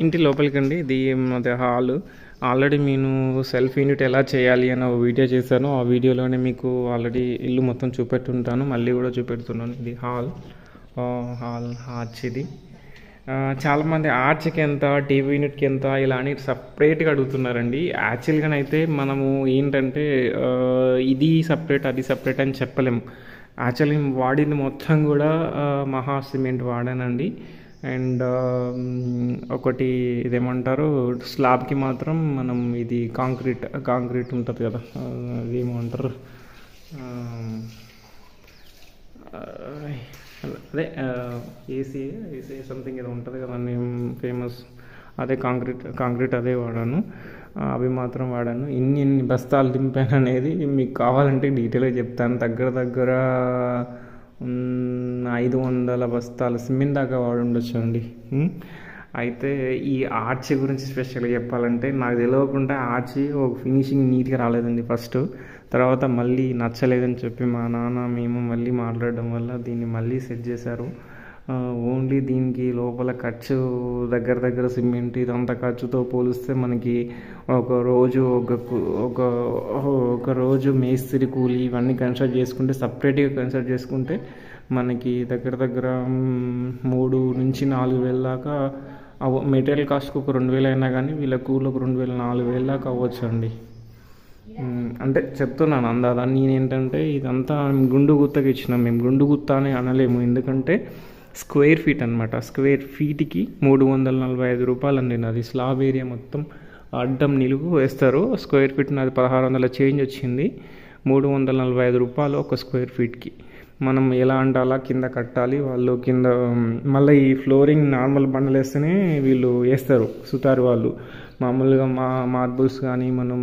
ఇంటి లోపలికండి. ఇది మాది హాల్. ఆల్రెడీ నేను సెల్ఫ్ యూనిట్ ఎలా చేయాలి అని ఒక వీడియో చేశాను. ఆ వీడియోలోనే మీకు ఆల్రెడీ ఇల్లు మొత్తం చూపెట్టుంటాను, మళ్ళీ కూడా చూపెడుతున్నాను. ఇది హాల్ ఆర్చ్ ఇది. చాలామంది ఆర్చ్కి ఎంత, టీవీ యూనిట్కి ఎంత ఇలా అని సపరేట్గా అడుగుతున్నారండి. యాక్చువల్గానైతే మనము ఏంటంటే ఇది సపరేట్ అది సపరేట్ అని చెప్పలేము. యాక్చువల్లీ వాడింది మొత్తం కూడా మహా సిమెంట్ వాడానండి. అండ్ ఒకటి ఇదేమంటారు, స్లాబ్కి మాత్రం మనం ఇది కాంక్రీట్ ఉంటుంది కదా, అది ఏమంటారు, అదే ఏసీ సంథింగ్ ఏదో ఉంటుంది కదండి ఫేమస్, అదే కాంక్రీట్ అదే వాడాను. అవి మాత్రం వాడాను. ఎన్ని బస్తాలు దింపాను అనేది మీకు కావాలంటే డీటెయిల్గా చెప్తాను. దగ్గర 500 బస్తాలు సిమెంట్ దాకా వాడుండొచ్చు అండి. అయితే ఈ ఆర్చ్ గురించి స్పెషల్గా చెప్పాలంటే, నాకు తెలియకుండా ఆర్చ్ ఒక ఫినిషింగ్ నీట్గా రాలేదండి ఫస్ట్. తర్వాత మళ్ళీ నచ్చలేదని చెప్పి మా నాన్న మేము మళ్ళీ మాట్లాడడం వల్ల దీన్ని మళ్ళీ సెట్ చేశారు. ఓన్లీ దీనికి లోపల ఖర్చు దగ్గర సిమెంట్ ఇదంతా ఖర్చుతో పోలిస్తే మనకి ఒక రోజు మేస్త్రి కూలి ఇవన్నీ కన్సిడర్ చేసుకుంటే, సపరేట్గా కన్సిడర్ చేసుకుంటే మనకి దగ్గర 3 నుంచి 4 వేల దాకా మెటీరియల్ కాస్ట్కి ఒక 2,000 అయినా కానీ వీళ్ళ కూలి ఒక 2,000 4,000 దాకా అవ్వచ్చు అండి. అంటే చెప్తున్నాను అందాదా. నేనేంటంటే ఇదంతా గుండు గుత్తకి ఇచ్చినాం. మేము గుండు గుత్త అని అనలేము, ఎందుకంటే స్క్వేర్ ఫీట్ అనమాట. స్క్వేర్ ఫీట్కి 345 రూపాయలు అండి. నాది స్లాబ్ ఏరియా మొత్తం అడ్డం నిలువు వేస్తారు. స్క్వేర్ ఫీట్ నాది 1600 చేంజ్ వచ్చింది. 345 రూపాయలు ఒక స్క్వేర్ ఫీట్కి. మనం ఎలా అంటే అలా కింద కట్టాలి. వాళ్ళు కింద మళ్ళీ ఈ ఫ్లోరింగ్ నార్మల్ బండలు వేస్తేనే వీళ్ళు వేస్తారు సుతారు వాళ్ళు. మామూలుగా మార్బుల్స్ కానీ మనం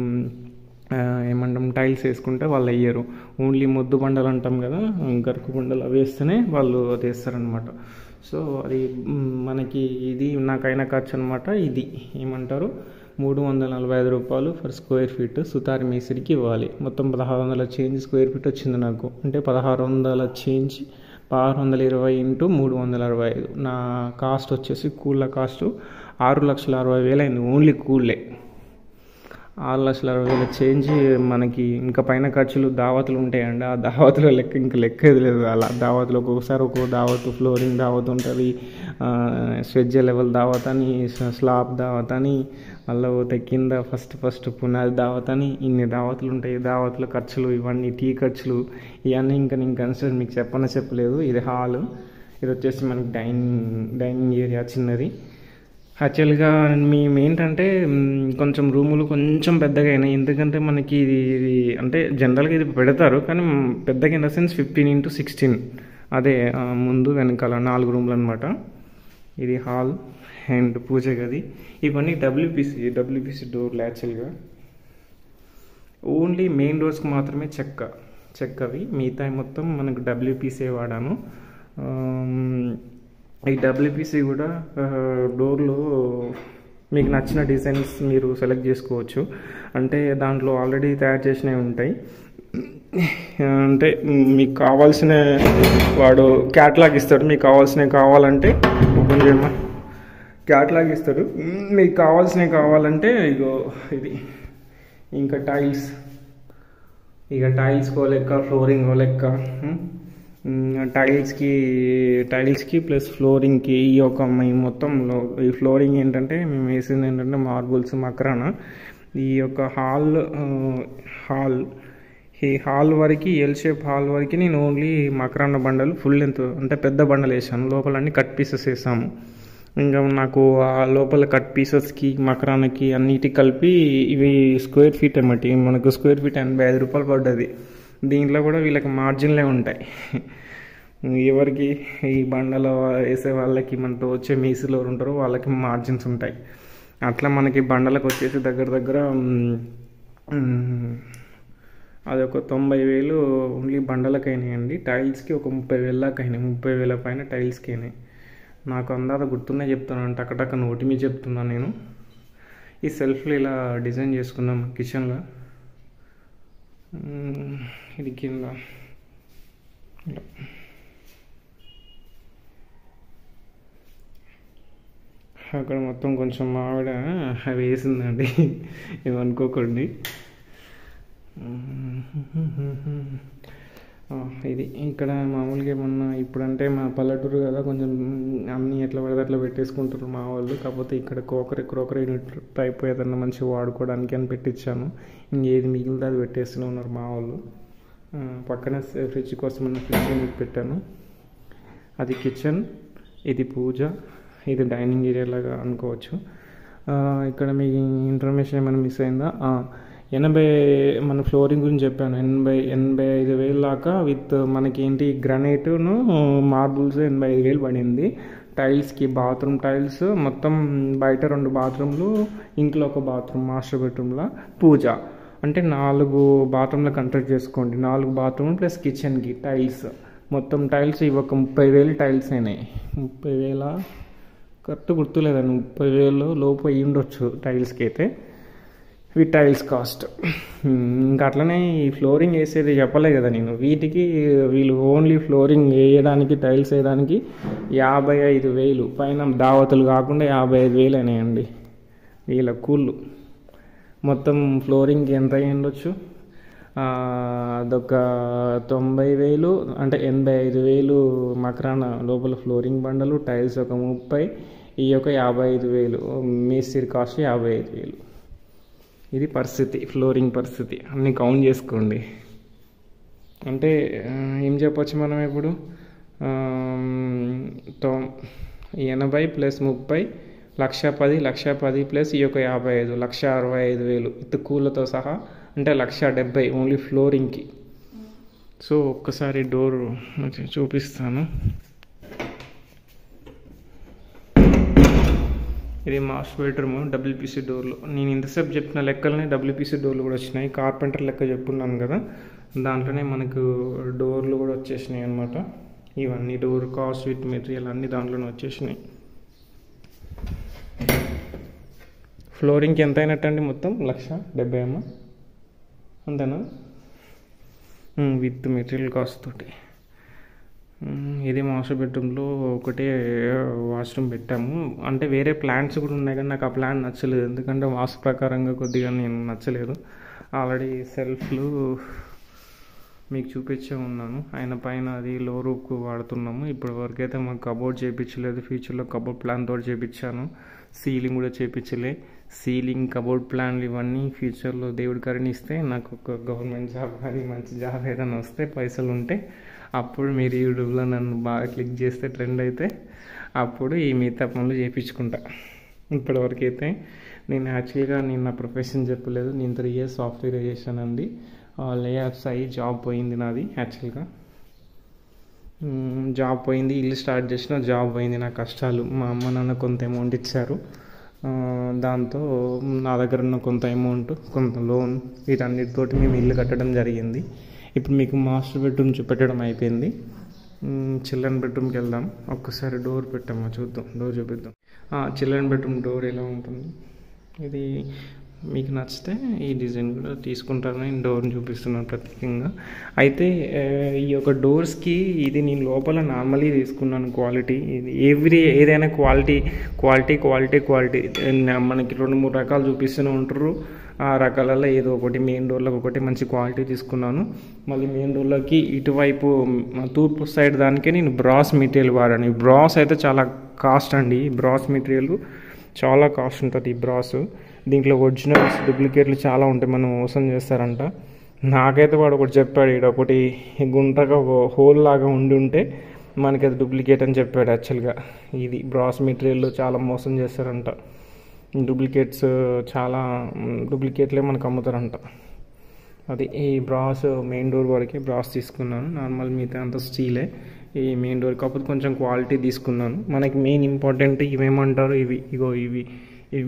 ఏమంటాం టైల్స్ వేసుకుంటే వాళ్ళు వేయరు. ఓన్లీ మొద్దు బండలు అంటాం కదా, గరుకు బండలు అవి వేస్తేనే వాళ్ళు అది వేస్తారనమాట. సో అది మనకి ఇది నాకైనా ఖర్చు అనమాట. ఇది ఏమంటారు 345 రూపాయలు ఫర్ స్క్వేర్ ఫీట్ సుతారి మేస్త్రికి ఇవ్వాలి. మొత్తం 1600 చేంజ్ స్క్వేర్ ఫీట్ వచ్చింది నాకు. అంటే 1600 చేంజ్ 1620 ఇంటూ 365. నా కాస్ట్ వచ్చేసి కూళ్ళ కాస్ట్ 6,60,000 అయింది. ఓన్లీ కూల్లే 6,60,000 చేంజ్. మనకి ఇంకా పైన ఖర్చులు దావతులు ఉంటాయండి. ఆ దావతుల లెక్క లేదు. అలా దావతులు ఒక్కొక్కసారి ఒక్కో దావతు, ఫ్లోరింగ్ దావత్ ఉంటుంది, స్వెజ్ లెవెల్ దావత్ అని, స్లాబ్ దావత్ అని, మళ్ళీ పోతే కింద ఫస్ట్ పునాది దావత్ అని, ఇన్ని దావతులు ఉంటాయి. దావతుల ఖర్చులు ఇవన్నీ, టీ ఖర్చులు ఇవన్నీ ఇంకా నేను కన్సిడర్ మీకు చెప్పలేదు. ఇది హాల్. ఇది వచ్చేసి మనకి డైనింగ్ ఏరియా చిన్నది. యాక్చువల్గా మేము ఏంటంటే కొంచెం రూములు కొంచెం పెద్దగా అయినాయి. ఎందుకంటే మనకి ఇది అంటే జనరల్గా ఇది పెడతారు, కానీ పెద్దగా ఇన్ ద సెన్స్ 15x16, అదే ముందు వెనకాల 4 రూములు అనమాట. ఇది హాల్ అండ్ పూజ గది. ఇవన్నీ డబ్ల్యూపీసీ డోర్లు. యాక్చువల్గా ఓన్లీ మెయిన్ డోర్స్కి మాత్రమే చెక్కవి. మిగతా మొత్తం మనకు డబ్ల్యూపీసీ వాడాను. ఈ డబ్ల్యూపీసీ కూడా డోర్లు మీకు నచ్చిన డిజైన్స్ మీరు సెలెక్ట్ చేసుకోవచ్చు. అంటే దాంట్లో ఆల్రెడీ తయారు చేసినవి ఉంటాయి. అంటే మీకు కావాల్సిన వాడు క్యాటలాగ్ ఇస్తాడు. మీకు కావాల్సినవి కావాలంటే ఓపెన్ చేయమా క్యాటలాగ్ ఇస్తాడు. మీకు కావాల్సినవి కావాలంటే ఇగో ఇది. ఇంకా టైల్స్కో లెక్క, ఫ్లోరింగ్ లెక్క, టైల్స్కి ప్లస్ ఫ్లోరింగ్కి ఈ యొక్క మొత్తంలో ఈ ఫ్లోరింగ్ ఏంటంటే మేము వేసింది ఏంటంటే మార్బుల్స్ మక్రానా. ఈ యొక్క ఈ హాల్ వరకు ఎల్ షేప్ హాల్ వరకు నేను ఓన్లీ మక్రానా బండలు ఫుల్ లెంత్ అంటే పెద్ద బండలు వేసాను. లోపలన్నీ కట్ పీసెస్ వేసాము. ఇంకా నాకు ఆ లోపల కట్ పీసెస్కి మక్రానాకి అన్నిటికి కలిపి ఇవి స్క్వేర్ ఫీట్ అన్నమాట. మనకు స్క్వేర్ ఫీట్ 85 రూపాయలు పడ్డది. దీంట్లో కూడా వీళ్ళకి మార్జిన్లే ఉంటాయి. ఎవరికి ఈ బండలో వేసే వాళ్ళకి, మనతో వచ్చే మేస్త్రీలు ఎవరు ఉంటారో వాళ్ళకి మార్జిన్స్ ఉంటాయి. అట్లా మనకి బండలకు వచ్చేసి దగ్గర అది ఒక 90,000 ఓన్లీ బండలకు అయినాయండి. టైల్స్కి ఒక 30,000 దాకా అయినాయి. 30,000 పైన టైల్స్కి అయినాయి. నాకు అందాక గుర్తున్నే చెప్తున్నాను, టక్కటక్క నోటి మీద చెప్తున్నాను నేను. ఈ సెల్ఫ్లు ఇలా డిజైన్ చేసుకున్నాం కిచెన్లో. ఇది కింద అక్కడ మొత్తం కొంచెం ఆవిడ వేసిందండి, ఏమనుకోకండి. ఇది ఇక్కడ మామూలుగా ఏమన్నా ఇప్పుడంటే మా పల్లెటూరు కదా, కొంచెం అన్నీ ఎట్లా పడితే అట్లా పెట్టేసుకుంటారు మా వాళ్ళు. కాకపోతే ఇక్కడ క్రోకరీ టైప్ ఏదన్నా మంచిగా వాడుకోవడానికి అని పెట్టించాను. ఇంకేది మిగిలితే అది పెట్టేస్తూనే ఉన్నారు మా వాళ్ళు. పక్కన ఫ్రిడ్జ్ కోసం ఉన్న ఫ్రిడ్జ్ పెట్టాను. అది కిచెన్, ఇది పూజ, ఇది డైనింగ్ ఏరియా లాగా అనుకోవచ్చు. ఇక్కడ మీ ఇన్ఫర్మేషన్ ఏమైనా మిస్ అయిందా? మన ఫ్లోరింగ్ గురించి చెప్పాను. 85,000 దాకా విత్ మనకేంటి గ్రానైట్ను మార్బుల్స్ 85,000 పడింది. టైల్స్కి బాత్రూమ్ టైల్స్ మొత్తం బయట 2 బాత్రూమ్లు, ఇంట్లో ఒక బాత్రూమ్, మాస్టర్ బెడ్రూమ్లో పూజ అంటే 4 బాత్రూమ్లో కన్స్ట్రక్ట్ చేసుకోండి. 4 బాత్రూమ్ ప్లస్ కిచెన్కి టైల్స్, మొత్తం టైల్స్ ఇవి ఒక 30,000 టైల్స్ అయినాయి. 30,000 కరెక్ట్ గుర్తులేదండి, 30,000 లోపు అయ్యి ఉండొచ్చు టైల్స్కి అయితే. ఇవి టైల్స్ కాస్ట్. ఇంకా అట్లనే ఈ ఫ్లోరింగ్ వేసేది చెప్పలే కదా నేను. వీళ్ళు ఓన్లీ ఫ్లోరింగ్ వేయడానికి, టైల్స్ వేయడానికి 55,000 పైన దావతులు కాకుండా 55,000 అయినాయండి వీళ్ళ కూళ్ళు. మొత్తం ఫ్లోరింగ్కి ఎంత అయ్యి ఉండొచ్చు? అదొక 90,000 అంటే 85,000 మకరాన లోపల ఫ్లోరింగ్ బండలు, టైల్స్ ఒక 30, ఈ యొక్క 55,000 మేస్త్రి కాస్ట్ 55,000. ఇది పరిస్థితి, ఫ్లోరింగ్ పరిస్థితి. అన్నీ కౌంట్ చేసుకోండి. అంటే ఏం చెప్పొచ్చు మనం ఇప్పుడు? 80 ప్లస్ 30 1,10,000, 1,10,000 ప్లస్ ఈ యొక్క 55, 1,65,000 విత్ కూలతో సహా, అంటే 1,70,000 ఓన్లీ ఫ్లోరింగ్కి. సో ఒక్కసారి డోర్ చూపిస్తాను. ఇది మాస్టర్ బెడ్రూమ్, WPC డోర్లు. నేను ఇంతసేపు చెప్పిన లెక్కలనే WPC డోర్లు కూడా వచ్చినాయి. కార్పెంటర్ లెక్క చెప్పున్నాను కదా, దాంట్లోనే మనకు డోర్లు కూడా వచ్చేసినాయి అనమాట. ఇవన్నీ డోర్ కాస్ట్ విత్ మెటీరియల్ అన్నీ దాంట్లోనే వచ్చేసినాయి. ఫ్లోరింగ్కి ఎంత అయినట్టండి? మొత్తం 1,70,000 అమ్మ, అంతేనా? విత్ మెటీరియల్ కాస్ట్ తోటి. ఇది మాస్టర్ బెడ్రూమ్లో ఒకటే వాష్రూమ్ పెట్టాము. అంటే వేరే ప్లాన్స్ కూడా ఉన్నాయి కానీ నాకు ఆ ప్లాన్ నచ్చలేదు, ఎందుకంటే వాస్తు ప్రకారంగా కొద్దిగా నేను నచ్చలేదు. ఆల్రెడీ సెల్ఫ్లు మీకు చూపించే ఉన్నాను. ఆయన పైన అది లో రూఫ్కు వాడుతున్నాము. ఇప్పటి వరకు అయితే మాకు కబోర్డ్ చేయించలేదు. ఫ్యూచర్లో కబోర్డ్ ప్లాన్ తోటి చేయించాను. సీలింగ్ కూడా చేయించలే. సీలింగ్, కబోర్డ్ ప్లాన్లు ఇవన్నీ ఫ్యూచర్లో దేవుడి కరుణిస్తే నాకు ఒక గవర్నమెంట్ జాబ్ కానీ మంచి జాబ్ ఏదైనా వస్తే, పైసలు ఉంటే, అప్పుడు మీరు యూట్యూబ్లో నన్ను బాగా క్లిక్ చేస్తే, ట్రెండ్ అయితే అప్పుడు ఈ మిగతా పనులు చేయించుకుంటా. ఇప్పటివరకు అయితే నేను యాక్చువల్గా నా ప్రొఫెషన్ చెప్పలేదు. నేను 3 years సాఫ్ట్వేర్ చేశానండి. లేఆఫ్స్ అయ్యి జాబ్ పోయింది నాది. యాక్చువల్గా జాబ్ పోయింది, ఇల్లు స్టార్ట్ చేసిన జాబ్ పోయింది. నా కష్టాలు, మా అమ్మ నాన్న కొంత అమౌంట్ ఇచ్చారు. దాంతో నా దగ్గర ఉన్న కొంత అమౌంట్, కొంత లోన్, వీటన్నిటితోటి మేము ఇల్లు కట్టడం జరిగింది. ఇప్పుడు మీకు మాస్టర్ బెడ్రూమ్ చూపెట్టడం అయిపోయింది. చిల్డ్రన్ బెడ్రూమ్కి వెళ్దాం. ఒక్కసారి డోర్ పెట్టామా చూద్దాం, డోర్ చూపిద్దాం. చిల్డ్రన్ బెడ్రూమ్ డోర్ ఎలా ఉంటుంది? ఇది మీకు నచ్చితే ఈ డిజైన్ కూడా తీసుకుంటారని నేను డోర్ని చూపిస్తున్నాను ప్రత్యేకంగా. అయితే ఈ యొక్క డోర్స్కి ఇది నేను లోపల నార్మల్గా తీసుకున్నాను క్వాలిటీ. ఇది ఏదైనా క్వాలిటీ మనకి 2-3 రకాలు చూపిస్తూనే ఉంటారు. ఆ రకాలలో ఏదో ఒకటి, మెయిన్ డోర్లకు ఒకటి మంచి క్వాలిటీ తీసుకున్నాను. మళ్ళీ మెయిన్ డోర్లకి ఇటువైపు తూర్పు సైడ్ దానికే నేను బ్రాస్ మెటీరియల్ వాడాను. ఈ బ్రాస్ అయితే చాలా కాస్ట్ అండి. బ్రాస్ మెటీరియల్ చాలా కాస్ట్ ఉంటుంది. ఈ బ్రాస్ దీంట్లో ఒరిజినల్స్, డూప్లికేట్లు చాలా ఉంటాయి, మనం మోసం చేస్తారంట. నాకైతే వాడు ఒకటి చెప్పాడు, ఇక్కడ ఒకటి గుంటగా హోల్ లాగా ఉంటే మనకి అది డూప్లికేట్ అని చెప్పాడు. యాక్చువల్గా ఇది బ్రాస్ మెటీరియల్ చాలా మోసం చేస్తారంట. డూప్లికేట్స్ చాలా డూప్లికేట్లే మనకు అమ్ముతారంట. అది ఈ బ్రాస్ మెయిన్ డోర్ వరకే బ్రాస్ తీసుకున్నాను. నార్మల్ మిగతా అంత స్టీలే. ఈ మెయిన్ డోర్ కాకపోతే కొంచెం క్వాలిటీ తీసుకున్నాను. మనకి మెయిన్ ఇంపార్టెంట్ ఇవేమంటారు, ఇవి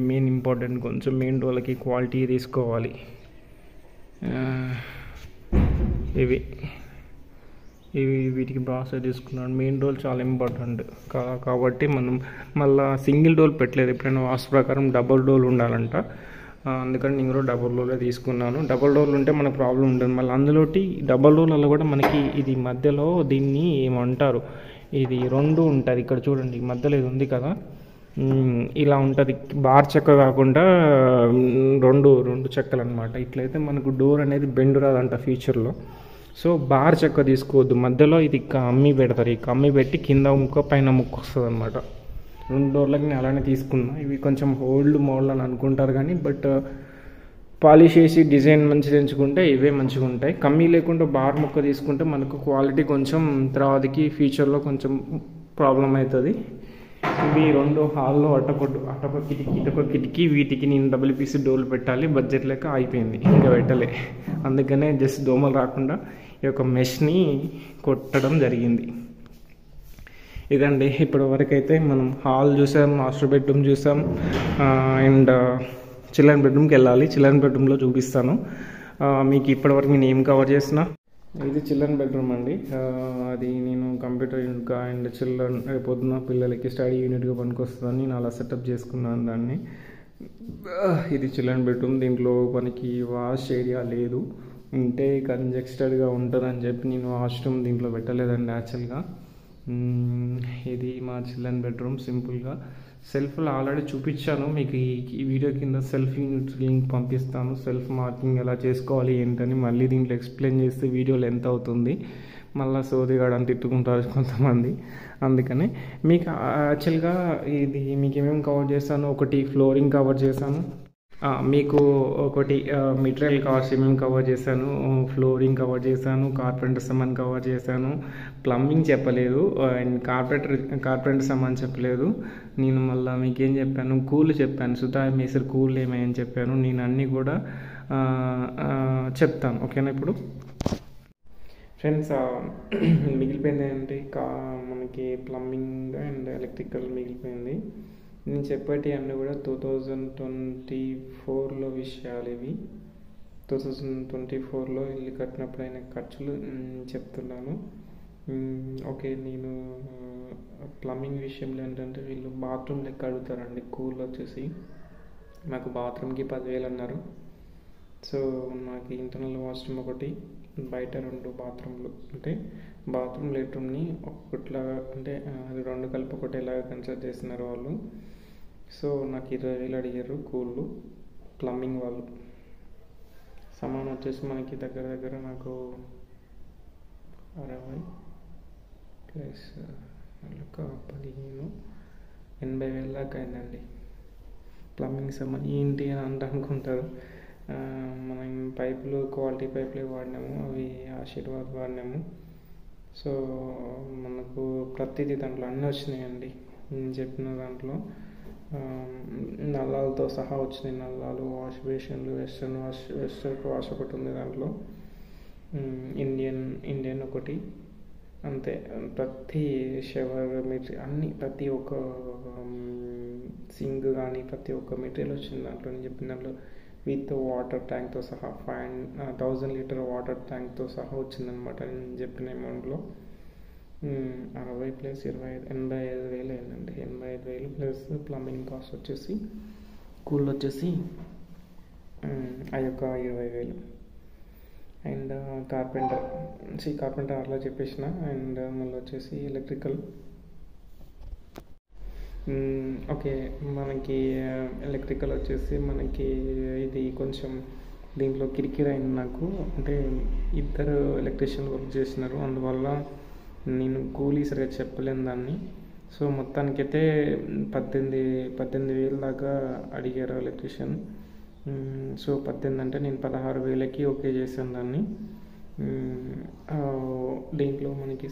మెయిన్ ఇంపార్టెంట్. కొంచెం మెయిన్ డోర్లకి క్వాలిటీ తీసుకోవాలి. వీటికి బ్రాస్ తీసుకున్నాను. మెయిన్ డోర్ చాలా ఇంపార్టెంట్ కాబట్టి మనం మళ్ళీ సింగిల్ డోర్ పెట్టలేదు. ఎప్పుడైనా వాస్తు ప్రకారం డబుల్ డోర్ ఉండాలంట. అందుకని నేను కూడా డబుల్ డోర్లే తీసుకున్నాను. డబుల్ డోర్లు ఉంటే మనకు ప్రాబ్లం ఉంటుంది. మళ్ళీ అందులోటి డబుల్ డోర్లలో కూడా మనకి ఇది మధ్యలో దీన్ని ఏమంటారు, ఇది 2 ఉంటుంది. ఇక్కడ చూడండి మధ్యలో ఇది ఉంది కదా, ఇలా ఉంటుంది. బార్ చెక్క కాకుండా రెండు రెండు చెక్కలు అనమాట. ఇట్లయితే మనకు డోర్ అనేది బెండ్ రాదంట ఫ్యూచర్లో. సో బార్ చెక్క తీసుకోవద్దు, మధ్యలో ఇది కమ్మి పెడతారు. ఈ కమ్మి పెట్టి కింద ముక్క పైన ముక్క వస్తుంది అనమాట. 2 డోర్లకి నేను అలానే తీసుకున్నా. ఇవి కొంచెం ఓల్డ్ మోడల్ అని అనుకుంటారు కానీ బట్ పాలిష్ చేసి డిజైన్ మంచిగా ఎంచుకుంటే ఇవే మంచిగా ఉంటాయి. కమ్మీ లేకుండా బార్ ముక్క తీసుకుంటే మనకు క్వాలిటీ కొంచెం తర్వాతకి ఫ్యూచర్లో కొంచెం ప్రాబ్లం అవుతుంది. ఇవి 2 హాల్లో అటొక కిటికీ ఇటొక కిటికీ, వీటికి నేను డబుల్ పీస్ డోర్లు పెట్టాలి. బడ్జెట్ లెక్క అయిపోయింది, ఇంకా పెట్టలే. అందుకనే జస్ట్ దోమలు రాకుండా ఈ యొక్క మెష్ని కొట్టడం జరిగింది. ఇదండి ఇప్పటి వరకు అయితే మనం హాల్ చూసాం, మాస్టర్ బెడ్రూమ్ చూసాం, అండ్ చిల్డ్రన్ బెడ్రూమ్కి వెళ్ళాలి. చిల్డ్రన్ బెడ్రూమ్లో చూపిస్తాను మీకు. ఇప్పటివరకు నేను ఏం కవర్ చేసిన. ఇది చిల్డ్రన్ బెడ్రూమ్ అండి. అది నేను కంప్యూటర్ యూనిట్గా అండ్ చిల్డ్రన్ పొద్దున పిల్లలకి స్టడీ యూనిట్గా పనికొస్తుందని నేను అలా సెటప్ చేసుకున్నాను దాన్ని. ఇది చిల్డ్రన్ బెడ్రూమ్. దీంట్లో మనకి వాష్ ఏరియా లేదు, ఉంటే కంజెస్టెడ్గా ఉంటుందని చెప్పి నేను వాష్రూమ్ దీంట్లో పెట్టలేదండి యాక్చువల్గా. ఇది మా చిల్డ్రన్ బెడ్రూమ్. సింపుల్గా సెల్ఫ్లో ఆల్రెడీ చూపించాను మీకు. ఈ వీడియో కింద సెల్ఫ్ యూనిట్ లింక్ పంపిస్తాను. సెల్ఫ్ మార్కింగ్ ఎలా చేసుకోవాలి ఏంటని మళ్ళీ దీంట్లో ఎక్స్ప్లెయిన్ చేస్తే వీడియో లెంత్ అవుతుంది. మళ్ళీ సోదిగాడు అని తిట్టుకుంటారు కొంతమంది. అందుకని మీకు యాక్చువల్గా ఇది మీకు ఏమేమి కవర్ చేశాను, ఒకటి ఫ్లోరింగ్ కవర్ చేశాను, మీకు ఒకటి మెటీరియల్ కాస్ట్ ఏమేమి కవర్ చేశాను, ఫ్లోరింగ్ కవర్ చేశాను, కార్పెంటర్ సామాన్ కవర్ చేశాను, ప్లంబింగ్ చెప్పలేదు, అండ్ కార్పెంటర్ సామాన్ చెప్పలేదు. నేను మళ్ళీ మీకేం చెప్పాను, కూల్ చెప్పాను, సుతా మేసర్ కూల్ ఏమని చెప్పాను. నేను అన్నీ కూడా చెప్తాను, ఓకేనా. ఇప్పుడు ఫ్రెండ్స్ మిగిలిపోయింది ఏంటి, మనకి ప్లంబింగ్ అండ్ ఎలక్ట్రికల్ మిగిలిపోయింది. నేను చెప్పేటి అన్నీ కూడా 2024లో విషయాలు ఇవి. 2024లో ఇల్లు కట్టినప్పుడు అయిన ఖర్చులు చెప్తున్నాను. ఓకే, నేను ప్లంబింగ్ విషయంలో ఏంటంటే వీళ్ళు బాత్రూమ్ లెక్క అడుగుతారండి. కూల్ వచ్చేసి మాకు బాత్రూమ్కి 10,000 అన్నారు. సో నాకు ఇంటర్నల్ వాష్రూమ్ ఒకటి, బయట 2 బాత్రూమ్లు, అంటే బాత్రూమ్ లెట్రూమ్ని ఒక్కట్లాగా, అంటే అది 2 కలిపి ఒకటేలాగా కన్సిడర్ చేస్తున్నారు వాళ్ళు. సో నాకు 20,000 అడిగారు కూళ్ళు, ప్లంబింగ్ వాళ్ళు. సమానం వచ్చేసి మనకి దగ్గర దగ్గర నాకు 60 ప్లస్ 15 80,000 దాకా అయిందండి. ప్లంబింగ్ సామాన్ ఏంటి అని అనుకుంటారు. మనం పైపులు క్వాలిటీ పైపులే వాడినాము, అవి ఆశీర్వాద్ వాడినాము. సో మనకు ప్రతిదీ దాంట్లో అన్నీ వచ్చినాయండి. నేను చెప్పిన దాంట్లో నల్లాలతో సహా వచ్చినాయి. నల్లాలు, వాష్ బేషన్లు, వెస్టర్న్ వాష్ ఒకటి ఉంది దాంట్లో, ఇండియన్ ఒకటి, అంతే. ప్రతి షవర్ మెటీరియల్ అన్నీ, ప్రతి ఒక్క సింక్ కానీ ప్రతి ఒక్క మెటీరియల్ వచ్చింది దాంట్లో. నేను చెప్పిన దాంట్లో విత్ వాటర్ ట్యాంక్తో సహా 1000 లీటర్ వాటర్ ట్యాంక్తో సహా వచ్చిందనమాట. నేను చెప్పిన అమౌంట్లో 60 ప్లస్ 25 85,000 అయిందండి. 85,000 ప్లస్ ప్లంబింగ్ కాస్ట్ వచ్చేసి, కూల్ వచ్చేసి ఆ యొక్క 20,000. అండ్ కార్పెంటర్ అట్లా చెప్పేసిన. అండ్ మళ్ళీ వచ్చేసి ఎలక్ట్రికల్. ఓకే, మనకి ఎలక్ట్రికల్ వచ్చేసి మనకి ఇది కొంచెం దీంట్లో కిరికిరి అయింది నాకు. అంటే 2 ఎలక్ట్రీషియన్ వర్క్ చేసినారు, అందువల్ల నేను కూలీ సరిగా చెప్పలేను దాన్ని. సో మొత్తానికైతే 18,000 దాకా అడిగారు ఎలక్ట్రీషియన్. సో 18 అంటే నేను 16,000కి ఓకే చేశాను దాన్ని. దీంట్లో మనకి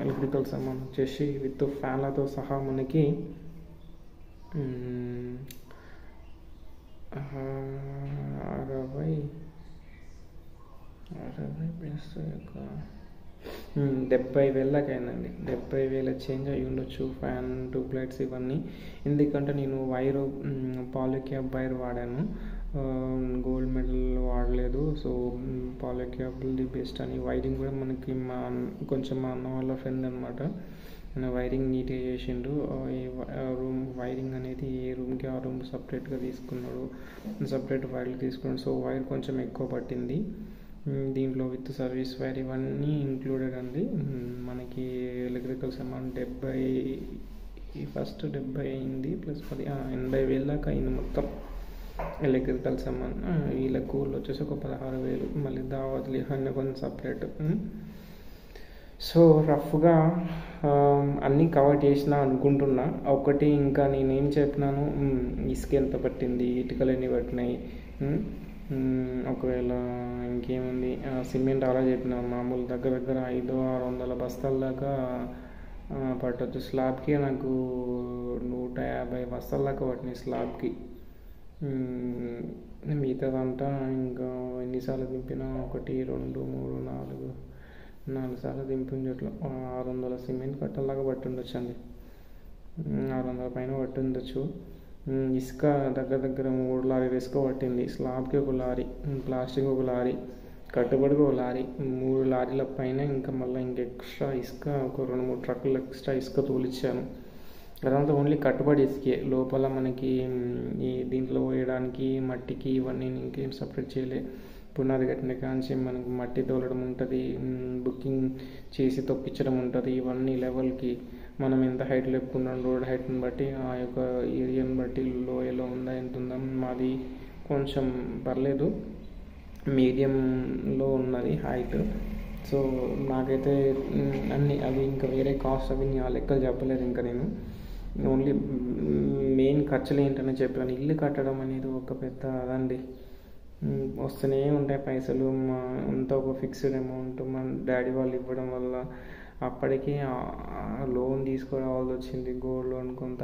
ఎలక్ట్రికల్ సామాన్ వచ్చేసి విత్ ఫ్యాన్లతో సహా మనకి 60 ప్లస్ 70,000 దాకా అయిందండి. 70,000 చేంజ్ అయ్యి ఉండొచ్చు, ఫ్యాన్, ట్యూబ్ లైట్స్ ఇవన్నీ. ఎందుకంటే నేను వైరు పాలిక్యాబ్ వైర్ వాడాను, గోల్డ్ మెడల్ వాడలేదు. సో పాలిక్యాబుల్ ది బెస్ట్ అని. వైరింగ్ కూడా మనకి కొంచెం మా అన్న వాళ్ళ ఫ్రెండ్ అనమాట, ఆయన వైరింగ్ నీట్గా చేసిండు. రూమ్ వైరింగ్ అనేది ఏ రూమ్కి ఆ రూమ్ సపరేట్గా తీసుకున్నాడు, సపరేట్ వైర్లు తీసుకున్నాడు. సో వైర్ కొంచెం ఎక్కువ పట్టింది దీంట్లో. విత్ సర్వీస్ వైర్ ఇవన్నీ ఇంక్లూడెడ్ అండి. మనకి ఎలక్ట్రికల్ సామాన్ ఈ ఫస్ట్ 70 అయింది ప్లస్ 10 80,000 దాకా అయింది మొత్తం ఎలక్ట్రికల్ సామాన్. వీళ్ళ కూల్ వచ్చేసి ఒక 16,000, మళ్ళీ దావత్లు ఇవన్నీ కొంచెం సపరేట్. సో రఫ్గా అన్నీ కవర్ చేసిన అనుకుంటున్నా. ఒకటి ఇంకా నేనేం చెప్పినాను, ఇసుక ఎంత పట్టింది, ఇటుకలు ఎన్ని పట్టినాయి, ఒకవేళ ఇంకేముంది సిమెంట్ అలా చెప్పిన మామూలు దగ్గర 500-600 బస్తాల దాకా పట్టవచ్చు. స్లాబ్కి నాకు 150 బస్తాల దాకా పట్టినాయి స్లాబ్కి. మిగతాదంతా ఇంకా ఎన్నిసార్లు దింపినా 1 2 3 4 సార్లు దింపింది. అట్లా 600 సిమెంట్ కట్టలాగా పట్టి ఉండొచ్చు అండి, 600 పైన పట్టి ఉండొచ్చు. ఇసుక దగ్గర 3 లారీలు ఇసుక పట్టింది. స్లాబ్కి 1 లారీ, ప్లాస్టిక్ 1 లారీ, కట్టుబడికి 1 లారీ, 3 లారీల పైన ఇంకా మళ్ళీ ఎక్స్ట్రా ఇసుక ఒక 2-3 ట్రక్కులు ఎక్స్ట్రా ఇసుక తోలిచ్చాను. అదంతా ఓన్లీ కట్టుబడి ఇసుకే. లోపల మనకి ఈ దీంట్లో పోయడానికి మట్టికి ఇవన్నీ ఇంకేం సపరేట్ చేయలే. పునాది కట్టిన కాంచి మనకు మట్టి తోలడం ఉంటుంది, బుకింగ్ చేసి తొక్కించడం ఉంటుంది. ఇవన్నీ లెవెల్కి మనం ఎంత హైట్ లేపుకున్నాం, రోడ్ హైట్ని బట్టి ఆ యొక్క ఏరియాని బట్టి లోయలో ఉందా ఎంత ఉందా. మాది కొంచెం పర్లేదు, మీడియంలో ఉన్నది హైట్. సో నాకైతే అన్నీ అవి ఇంకా వేరే కాస్ట్ అవి ఆ లెక్కలు చెప్పలేదు. ఇంకా నేను ఓన్లీ మెయిన్ ఖర్చులు ఏంటనే చెప్పాను. ఇల్లు కట్టడం అనేది ఒక పెద్ద అదండి, వస్తూనే ఉంటాయి పైసలు. అంతా ఒక ఫిక్స్డ్ అమౌంట్ మన డాడీ వాళ్ళు ఇవ్వడం వల్ల అప్పటికి లోన్ తీసుకురావాల్సి వచ్చింది. గోల్డ్ లోన్ కొంత,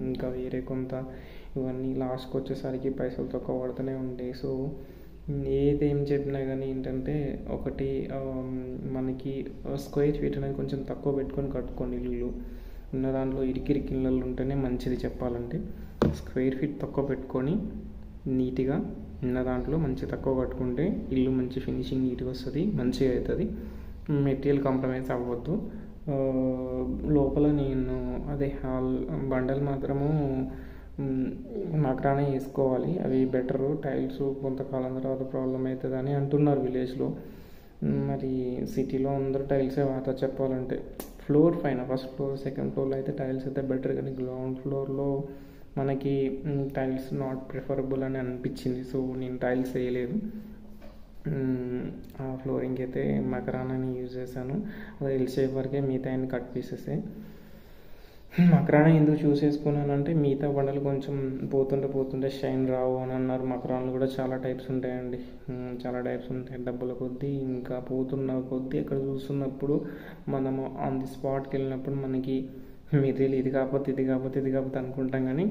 ఇంకా వేరే కొంత, ఇవన్నీ లాస్ట్కి వచ్చేసరికి పైసలు తక్కువ పడుతూనే ఉంటాయి. సో ఏదేం చెప్పినా కానీ ఏంటంటే ఒకటి మనకి స్క్వేర్ ఫీట్ అనేది కొంచెం తక్కువ పెట్టుకొని కట్టుకోండి. ఇల్లు ఉన్న దాంట్లో ఇరికిరికి ఇళ్ళు ఉంటేనే మంచిది చెప్పాలంటే. స్క్వేర్ ఫీట్ తక్కువ పెట్టుకొని నీట్గా ఉన్న దాంట్లో మంచి తక్కువ కట్టుకుంటే ఇల్లు మంచి ఫినిషింగ్ నీట్గా వస్తుంది, మంచిగా అవుతుంది. మెటీరియల్ కాంప్రమైజ్ అవ్వద్దు. లోపల నేను అదే బండలు మాత్రము నకరానే వేసుకోవాలి, అవి బెటరు. టైల్స్ కొంతకాలం తర్వాత ప్రాబ్లం అవుతుందని అంటున్నారు విలేజ్లో. మరి సిటీలో అందరూ టైల్సే వాడతా చెప్పాలంటే. ఫ్లోర్ పైన ఫస్ట్ ఫ్లోర్ సెకండ్ ఫ్లోర్లో అయితే టైల్స్ అయితే బెటర్, కానీ గ్రౌండ్ ఫ్లోర్లో మనకి టైల్స్ నాట్ ప్రిఫరబుల్ అని అనిపించింది. సో నేను టైల్స్ వేయలేదు. ఆ ఫ్లోరింగ్కి అయితే మకరానాని యూజ్ చేశాను. అది ఎల్ షేప్ వరకే, మిగతా అన్ని కట్ పీసెసే. మకరానా ఎందుకు చూస్ చేసుకున్నానంటే మిగతా బండలు కొంచెం పోతుంటే షైన్ రావు అని అన్నారు. మకరాన్లు కూడా చాలా టైప్స్ ఉంటాయండి, చాలా టైప్స్ ఉంటాయి. డబ్బుల కొద్దీ ఇంకా పోతున్న కొద్దీ అక్కడ చూస్తున్నప్పుడు మనము ఆన్ ది స్పాట్కి వెళ్ళినప్పుడు మనకి మెటీరియల్ ఇది కాకపోతే అనుకుంటాం, కానీ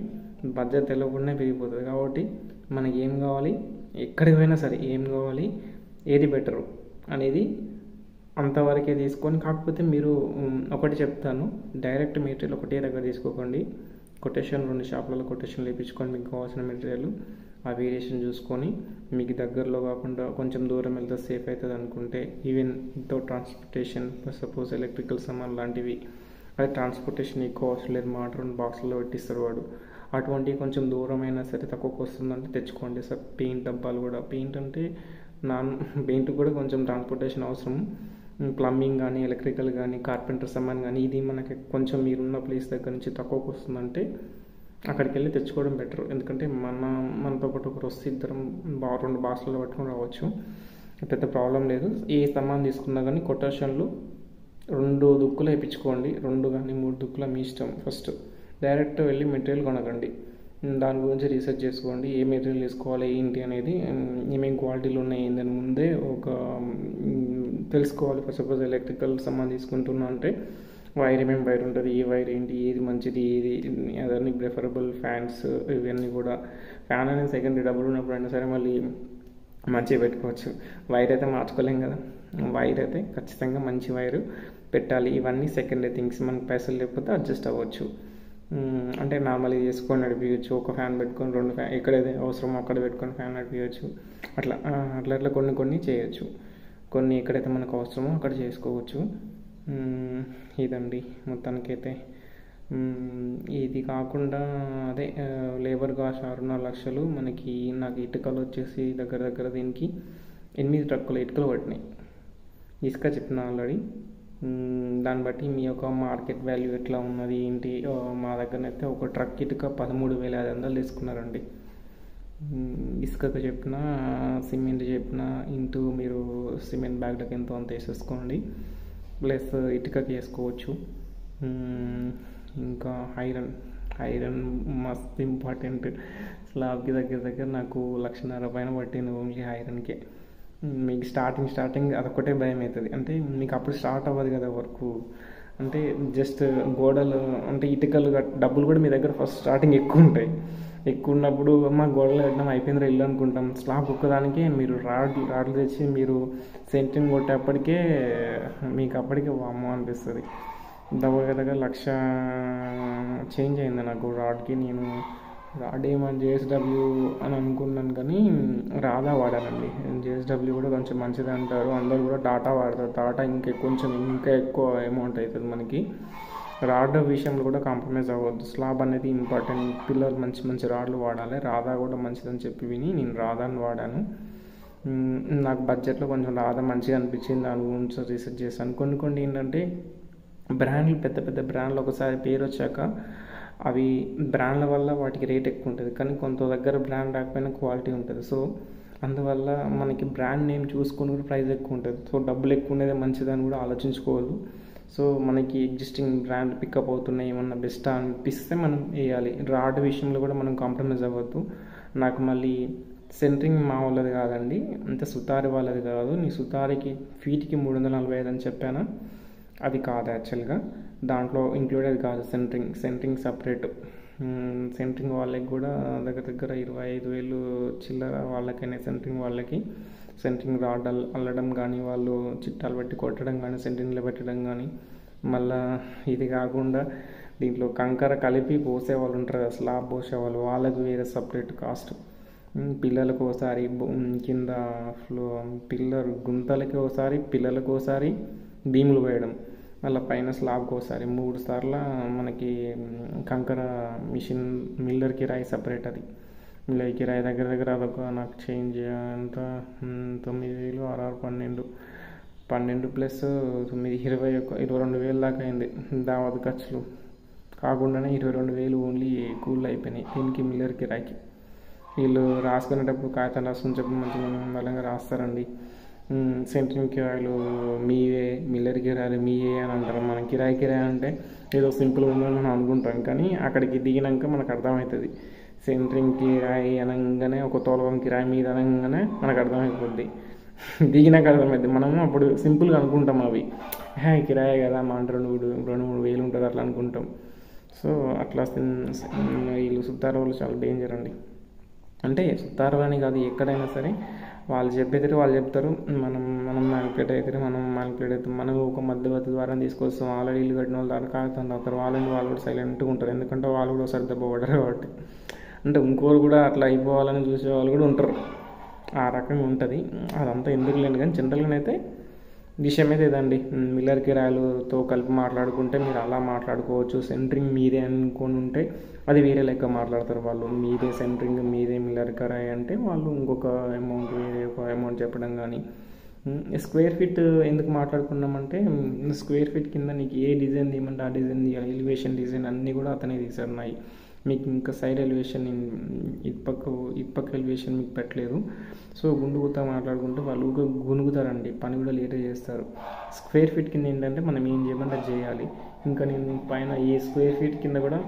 బడ్జెట్ తెలియకుండా పెరిగిపోతుంది. కాబట్టి మనకి ఏం కావాలి, ఎక్కడికి పోయినా సరే ఏం కావాలి, ఏది బెటరు అనేది అంతవరకే తీసుకొని. కాకపోతే మీరు ఒకటి చెప్తాను, డైరెక్ట్ మెటీరియల్ ఒకటే దగ్గర తీసుకోకండి. కొటేషన్ 2 షాపులలో కొటేషన్ వేయించుకొని మీకు కావాల్సిన మెటీరియల్ ఆ వేరియేషన్ చూసుకొని మీకు దగ్గరలో కాకుండా కొంచెం దూరం వెళ్తే సేఫ్ అవుతుంది అనుకుంటే, even without transportation, suppose electrical సామాన్ లాంటివి, అది ట్రాన్స్పోర్టేషన్ ఎక్కువ అవసరం లేదు, మాట 2 బాక్సుల్లో పెట్టిస్తారు వాడు. అటువంటివి కొంచెం దూరం అయినా సరే తక్కువకి వస్తుందంటే తెచ్చుకోండి. సార్ పెయింట్ డబ్బాలు కూడా, పెయింట్ అంటే పెయింట్ కూడా కొంచెం ట్రాన్స్పోర్టేషన్ అవసరం. ప్లంబింగ్ కానీ ఎలక్ట్రికల్ కానీ కార్పెంటర్ సామాన్ కానీ ఇది మనకి కొంచెం మీరున్న ప్లేస్ దగ్గర నుంచి తక్కువకి వస్తుందంటే అక్కడికి వెళ్ళి తెచ్చుకోవడం బెటర్. ఎందుకంటే మనతో పాటు ఒకరు వస్తే ఇద్దరం 2 బాక్సుల్లో పట్టుకొని రావచ్చు, పెద్ద ప్రాబ్లం లేదు. ఏ సామాన్ తీసుకున్నా కానీ కొటేషన్లు 2 దుక్కులు వేయించుకోండి, 2 కానీ 3 దుక్కుల మీ ఇష్టం. ఫస్ట్ డైరెక్ట్ వెళ్ళి మెటీరియల్ కొనకండి, దాని గురించి రీసెర్చ్ చేసుకోండి. ఏ మెటీరియల్ తీసుకోవాలి ఏంటి అనేది, ఏమేమి క్వాలిటీలు ఉన్నాయి ఏంటని ముందే ఒక తెలుసుకోవాలి. ఫస్ట్ సపోజ్ ఎలక్ట్రికల్ సామాన్ తీసుకుంటున్నా అంటే వైర్ ఏమేమి వైర్ ఉంటుంది, ఏ వైర్ ఏంటి, ఏది మంచిది, ఏది అదన్నీ ప్రిఫరబుల్. ఫ్యాన్స్ ఇవన్నీ కూడా, ఫ్యాన్ అనేది సెకండరీ, డబ్బులు ఉన్నప్పుడు అయినా సరే మళ్ళీ మంచిగా పెట్టుకోవచ్చు. వైర్ అయితే మార్చుకోలేం కదా, వైర్ అయితే ఖచ్చితంగా మంచి వైరు పెట్టాలి. ఇవన్నీ సెకండరీ థింగ్స్, మనకు పైసలు లేకపోతే అడ్జస్ట్ అవ్వచ్చు. అంటే నార్మల్గా చేసుకొని నడిపించవచ్చు. ఒక ఫ్యాన్ పెట్టుకొని 2 ఫ్యాన్ ఎక్కడైతే అవసరమో అక్కడ పెట్టుకొని ఫ్యాన్ నడిపించవచ్చు. అట్లా కొన్ని చేయొచ్చు. కొన్ని ఎక్కడైతే మనకు అవసరమో అక్కడ చేసుకోవచ్చు. ఇదండి మొత్తానికైతే. ఇది కాకుండా అదే లేబర్ కాస్ట్ 6.5 లక్షలు. నాకు ఇటుకలు వచ్చేసి దగ్గర దీనికి 8 ట్రక్కులు ఇటుకలు పట్టినాయి. ఇసుక చెప్పిన ఆల్రెడీ దాన్ని బట్టి మీ యొక్క మార్కెట్ వాల్యూ ఎట్లా ఉన్నది ఏంటి. మా దగ్గరనైతే ఒక ట్రక్ ఇటుక 13,500 తీసుకున్నారండి. ఇసుకకు చెప్పిన, సిమెంట్ చెప్పిన ఇంటూ మీరు సిమెంట్ బ్యాగ్లకు ఎంతో అంత వేసేసుకోండి, ప్లస్ ఇటుకకి వేసుకోవచ్చు. ఇంకా ఐరన్ మస్త్ ఇంపార్టెంట్. స్లాబ్కి దగ్గర నాకు 1,50,000 పైన పట్టింది ఓన్లీ ఐరన్కే. మీకు స్టార్టింగ్ అదొక్కటే భయం అవుతుంది. అంటే మీకు అప్పుడు స్టార్ట్ అవ్వదు కదా వర్క్. అంటే జస్ట్ గోడలు అంటే ఇటుకలు డబ్బులు కూడా మీ దగ్గర ఫస్ట్ స్టార్టింగ్ ఎక్కువ ఉన్నప్పుడు మా గోడలు కట్టడం అయిపోయిందిరా ఇల్లు అనుకుంటాం. స్లాబ్ ఒక్కదానికే మీరు రాడ్లు తెచ్చి మీరు సెంట్రింగ్ కొట్టేప్పటికే మీకు అప్పటికే వామ్మో అనిపిస్తుంది. దగ్గర 1,00,000 చేంజ్ అయింది నాకు రాడ్కి. నేను రాడ్ ఏమని JSW అని అనుకున్నాను కానీ రాధా వాడానండి. JSW కూడా కొంచెం మంచిది అంటారు, అందరూ కూడా టాటా వాడతారు. టాటా ఇంకా ఎక్కువ అమౌంట్ అవుతుంది మనకి. రాడ్ విషయంలో కూడా కాంప్రమైజ్ అవ్వద్దు. స్లాబ్ అనేది ఇంపార్టెంట్. పిల్లలు మంచి రాడ్లు వాడాలి. రాధా కూడా మంచిదని చెప్పి విని నేను రాధాని వాడాను. నాకు బడ్జెట్లో కొంచెం రాధా మంచిగా అనిపించింది. దాని గురించి రీసెర్చ్ చేశాను. కొన్ని ఏంటంటే బ్రాండ్లు, పెద్ద బ్రాండ్లు ఒకసారి పేరు వచ్చాక అవి బ్రాండ్ల వల్ల వాటికి రేట్ ఎక్కువ ఉంటుంది, కానీ కొంత దగ్గర బ్రాండ్ రాకపోయినా క్వాలిటీ ఉంటుంది. సో అందువల్ల మనకి బ్రాండ్ నేమ్ చూసుకొని కూడా ప్రైస్ ఎక్కువ ఉంటుంది. సో డబ్బులు ఎక్కువ ఉండేదే మంచిదని కూడా ఆలోచించుకోవద్దు. సో మనకి ఎగ్జిస్టింగ్ బ్రాండ్ పికప్ అవుతున్నాయి, ఏమన్నా బెస్ట్ అనిపిస్తే మనం వేయాలి. రాడ్ విషయంలో కూడా మనం కాంప్రమైజ్ అవ్వద్దు. నాకు మళ్ళీ సెంట్రింగ్ మా వాళ్ళది కాదండి, అంతే సుతారి వాళ్ళది కాదు. నీ సుతారికి ఫీట్కి 345 అని చెప్పాను, అది కాదు యాక్చువల్గా. దాంట్లో ఇంక్లూడెడ్ కాదు సెంట్రింగ్ సపరేట్. సెంట్రింగ్ వాళ్ళకి కూడా దగ్గర 25,000 చిల్లర వాళ్ళకైనా సెంట్రింగ్ వాళ్ళకి. సెంట్రింగ్ రాడ్ అల్లడం కానీ, వాళ్ళు చిట్టాలు పెట్టి కొట్టడం కానీ, సెంట్రింగ్లో పెట్టడం కానీ. మళ్ళీ ఇది కాకుండా దీంట్లో కంకర కలిపి పోసేవాళ్ళు ఉంటారు కదా, స్లాబ్ పోసేవాళ్ళు, వాళ్ళకి వేరే సపరేట్ కాస్ట్. పిల్లలకు ఒకసారి కింద పిల్లర్ గుంతలకి ఒకసారి, పిల్లలకు ఒకసారి బీములు వేయడం, మళ్ళీ పైన స్లాబ్కి ఒకసారి 3 సార్లు మనకి కంకర మిషన్ మిల్లర్ కిరాయి సపరేట్. అది మిల్లర్ కిరాయి దగ్గర అదొక నాకు చేంజ్ అంత 9,000 6 12 ప్లస్ 9 22,000 దాకా అయింది. దావత్ ఖర్చులు కాకుండానే 22,000 ఓన్లీ కూల్ అయిపోయినాయి దీనికి, మిల్లర్ కిరాయికి. వీళ్ళు రాసుకునేటప్పుడు కాగితాలు రాసుకుని చెప్పి మంచిగా బలంగా రాస్తారండి. సెంట్రింగ్ కిరాయిలు మీవే, మిల్లర్ కిరాయిలు మీవే అని అంటారు. మనం కిరాయి అంటే ఏదో సింపుల్గా ఉందని మనం అనుకుంటాం, కానీ అక్కడికి దిగినాక మనకు అర్థమవుతుంది. సెంట్రింగ్ కిరాయి అనగానే, ఒక తోలవం కిరాయి మీద అనగానే మనకు అర్థమైపోద్ది. దిగినాక అర్థమవుతుంది. మనము అప్పుడు సింపుల్గా అనుకుంటాం అవి కిరాయి కదా, మా 2-3 వేలు ఉంటుంది అట్లా అనుకుంటాం. సో అట్లా వీళ్ళు సుతారు వాళ్ళు చాలా డేంజర్ అండి. అంటే సుతారు అని కాదు, ఎక్కడైనా సరే వాళ్ళు చెప్పేది వాళ్ళు చెప్తారు, మనం మ్యానిపులేట్ అవుతాం. మనం ఒక మధ్యవర్తి ద్వారా తీసుకొస్తాం. ఆల్రెడీ ఇల్లు కట్టిన వాళ్ళు దాని కాగుతాను అవుతారు, వాళ్ళు కూడా సైలెంట్గా ఉంటారు. ఎందుకంటే వాళ్ళు కూడా ఒకసారి దెబ్బ పడ్డారు కాబట్టి. అంటే ఇంకోరు కూడా అట్లా అయిపోవాలని చూసే వాళ్ళు కూడా ఉంటారు. ఆ రకంగా ఉంటుంది. అదంతా ఎందుకు లేని కానీ జనరల్గా అయితే విషయం అయితే ఇదండి. మిల్లర్ కిరాయిలతో కలిపి మాట్లాడుకుంటే మీరు అలా మాట్లాడుకోవచ్చు. సెంట్రింగ్ మీదే అనుకొని ఉంటే అది వేరే లెక్క మాట్లాడతారు వాళ్ళు. మీదే సెంట్రింగ్, మీదే మిల్లర్ కిరాయి అంటే వాళ్ళు ఇంకొక అమౌంట్, వేరే ఒక అమౌంట్ చెప్పడం కానీ. స్క్వేర్ ఫీట్ ఎందుకు మాట్లాడుకున్నామంటే, స్క్వేర్ ఫీట్ కింద నీకు ఏ డిజైన్ తీయమంటే ఆ డిజైన్ తీయాలి. ఎలివేషన్ డిజైన్ అన్నీ కూడా అతనే తీసారు నాయి. మీకు ఇంకా సైడ్ ఎలివేషన్, ఇప్పక్క ఎలివేషన్ మీకు పెట్టలేదు. సో గుండుగుతా మాట్లాడుకుంటే వాళ్ళు గునుగుతారండి, పని కూడా లేట్ చేస్తారు. స్క్వేర్ ఫీట్ కింద ఏంటంటే మనం ఏం చేయమంటే అది చేయాలి. ఇంకా నేను పైన ఈ స్క్వేర్ ఫీట్ కింద కూడా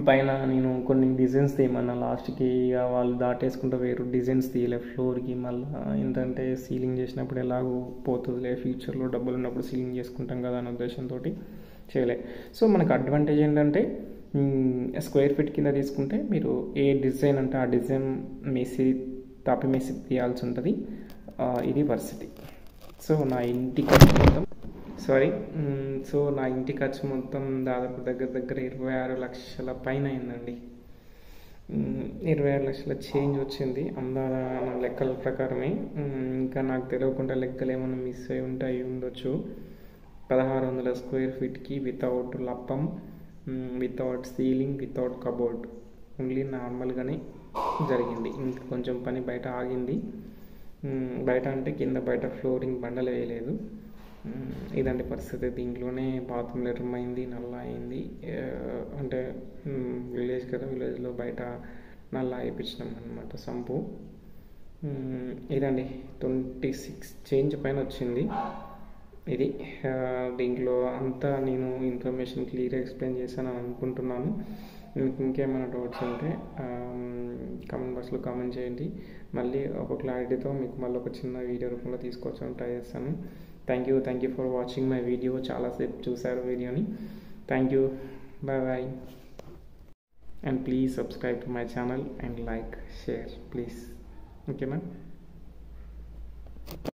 పైన నేను కొన్ని డిజైన్స్ తీయమన్నా, లాస్ట్కి వాళ్ళు దాటేసుకుంటూ వేరు డిజైన్స్ తీయలే ఫ్లోర్కి. మళ్ళీ ఏంటంటే సీలింగ్ చేసినప్పుడు ఎలాగో పోతుందిలే, ఫ్యూచర్లో డబ్బులు ఉన్నప్పుడు సీలింగ్ చేసుకుంటాం కదా అనే ఉద్దేశంతో చేయలే. సో మనకు అడ్వాంటేజ్ ఏంటంటే స్క్వేర్ ఫీట్ కింద తీసుకుంటే మీరు ఏ డిజైన్ అంటే ఆ డిజైన్ తాపి మేసి తీయాల్సి ఉంటుంది. ఇది పరిస్థితి. సో నా ఇంటి ఖర్చు మొత్తం దాదాపు దగ్గర 26 లక్షల పైన అయిందండి. 26 లక్షల చేంజ్ వచ్చింది అందాల లెక్కల ప్రకారమే. ఇంకా నాకు తెలియకుండా లెక్కలు ఏమైనా మిస్ అయి ఉంటే అయి ఉండొచ్చు. 1,600 స్క్వేర్ ఫీట్కి వితౌట్ లప్పం, without ceiling, without cupboard, only నార్మల్గానే జరిగింది. ఇంకా కొంచెం పని బయట ఆగింది. బయట అంటే కింద బయట ఫ్లోరింగ్ బండలు వేయలేదు. ఇదండి పరిస్థితి. దీంట్లోనే బాత్రూమ్ లెటర్ అయింది, నల్లా అయింది. అంటే విలేజ్ కదా, విలేజ్లో బయట నల్లా వేయించినాం అనమాట సంపు. ఇదండి 26 చేంజ్ పైన వచ్చింది ఇది. దీంట్లో అంతా నేను ఇన్ఫర్మేషన్ క్లియర్గా ఎక్స్ప్లెయిన్ చేశాను అని అనుకుంటున్నాను. మీకు ఇంకేమైనా డౌట్స్ ఉంటే కామెంట్ బాక్స్లో కామెంట్ చేయండి. మళ్ళీ ఒక క్లారిటీతో మీకు మళ్ళీ ఒక చిన్న వీడియో రూపంలో తీసుకొచ్చాను, ట్రై చేస్తాను. Thank you for watching my video. చాలాసేపు చూసారు వీడియోని. Thank you, bye. And please subscribe to my channel and like, share please. ఓకేనా?